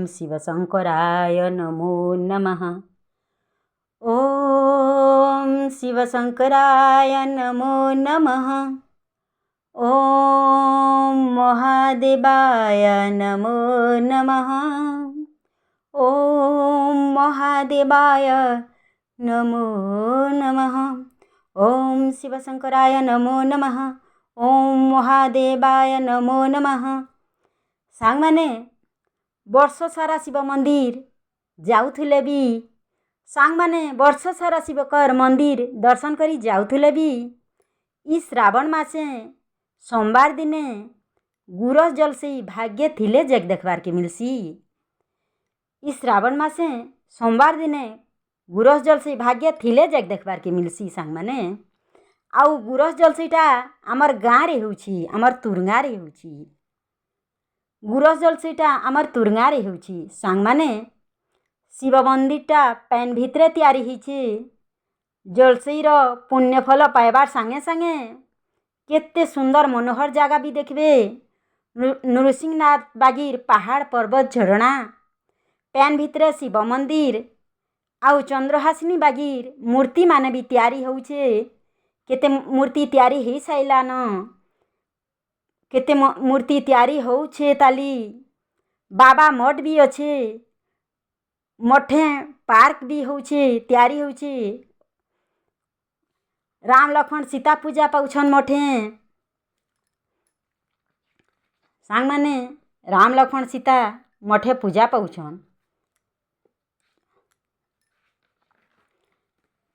शिवशंकराय नमो नमः। ओम शिवशंकराय नमो नमः। ओम महादेवाय नमो नमः। ओम महादेवाय नमो नमः। ओम शिवशंकराय नमो नमः। ओम महादेवाय नमो नमः। सांग माने वर्ष सारा शिव मंदिर जाउथुले भी सांग माने वर्ष सारा शिवकर मंदिर दर्शन करी जाउथुले भी इस श्रावण मासे सोमवार दिने गुरस जल से भाग्य थिले जग देखबार के मिलसी। इस श्रावण मासे सोमवार दिने गुरस जल से भाग्य थिले जग देखबार के मिलसी। सांग माने आउ गुरस जल सेटा आमर गाँ रे होउछि, आमर तुरंगा रे होउछि। गुरस जल सेटा आमर तुरंगा रे होउछि। सांग माने शिव मंदिरटा पैन भितरे तैयारी हिछि। जलसईर पुण्य फल पाइबार सांगे सांगे केते सुंदर मनोहर जगह भी देखबे। नृसिंहनाथ बागीर पहाड़ पर्वत झरणा पैन भितरे शिव मंदिर आउ चंद्रहासिनी बागीर मूर्ति माने भी तैयारी होउछे। केते मूर्ति तैयारी ही साइलान, केते मूर्ति तैयारी होउछे ताली। बाबा मठ भी अच्छे, मठे पार्क भी होउछे, तैयारी होउछे। राम लक्ष्मण सीता पूजा पाउछन मठे। सांग माने राम लक्ष्मण सीता मठे पूजा पाउछन।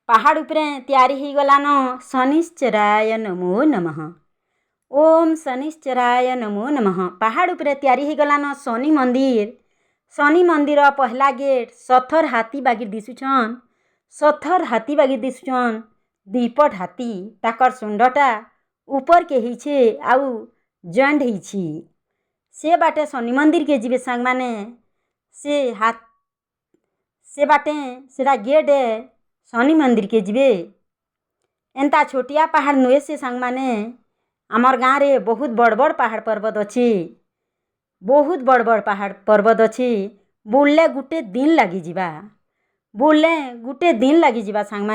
पहाड़ उपरे तैयारी ही गलान शनिश्चराय नमो नमः। ओम शनिश्चराय नमो नमः। पहाड़ उपरे तैयारी ही गलान शनि मंदिर। शनि मंदिर पहला गेट सथर हाथी बागिर दिसुछन। सथर हाथी बागिर दिसुछन। दीपट हाथी ताकर सुंडटा ऊपर के हिछे आउ जंड हिछि। से बाटे शनि मंदिर के जीवे सांग माने से बाटे सेरा गेट शनि मंदिर के जीवे। एंता छोटिया पहाड़ नुए से सांग माने आमर गाँ रे बहुत बड़ बड़ पहाड़ पर्वत अच्छी। बहुत बड़ बड़ पहाड़ पर्वत अच्छी। बुलले गुटे दिन लगी जीवा। बुलले गुटे दिन लगी जीवा सांग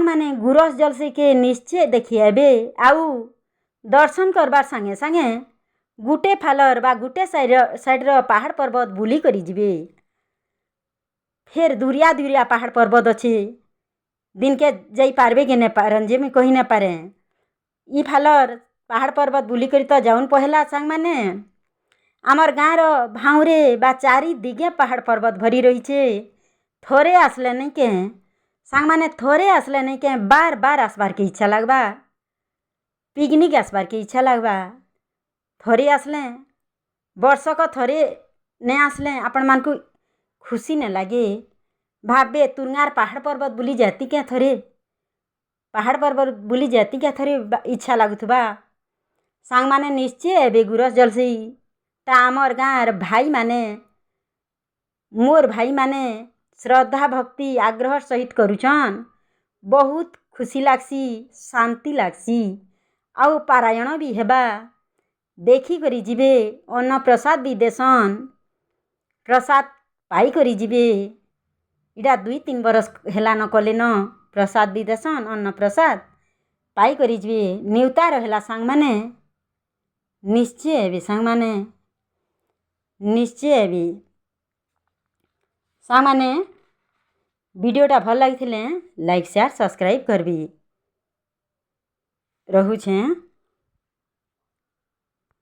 माने गुरस जल से के निश्चय देखी आबे आउ दर्शन करबार सांगे सांगे गुटे फालर बा गुटे साइड पहाड़ पर्वत बुली करी जीवे। फिर दूरिया दूरिया पहाड़ पर्वत अच्छे। दिन के जाई पारबे के ने पारन जे में कही न पारे। ई फालर पहाड़ पर्वत बुली करी तो जाउन पहला सांग माने आमर गाँ रो भाउरे बा चारी दिगे पहाड़ पर्वत भरी रही छे। थोरे आसले नहीं के सांग माने थोरे आसले नहीं के बार बार आसबार के इच्छा लगबा। पिकनिक आसबार के इच्छा लगबा। थोरे आसले वर्ष को थोरे ने आसले अपन मान को खुशी न लगे। भाबे तुरंगार पहाड़ पर्वत बुली जाती क्या थोरे। पहाड़ पर्वत बुली जाती क्या थोरे इच्छा लगुथबा। सांग माने निश्चय बे गुरस जल से ता आमर गाँर भाई माने मोर भाई माने श्रद्धा भक्ति आग्रह सहित करुछन। बहुत खुशी लागसी, शांति लागसी आउ पारायण भी हेबा। देखी करी जीवे। अन्न प्रसाद भी देसन। प्रसाद पाई करी जीवे। इडा 2-3 बरस हेला न कले न प्रसाद भी देसन। अन्न प्रसाद पाई करी जीवे। न्यूता रहेला सांग माने निश्चय भी सांग माने निश्चय भी सांग माने वीडियोटा भल लागिथिले लाइक शेयर सब्सक्राइब करबी। रहुछे।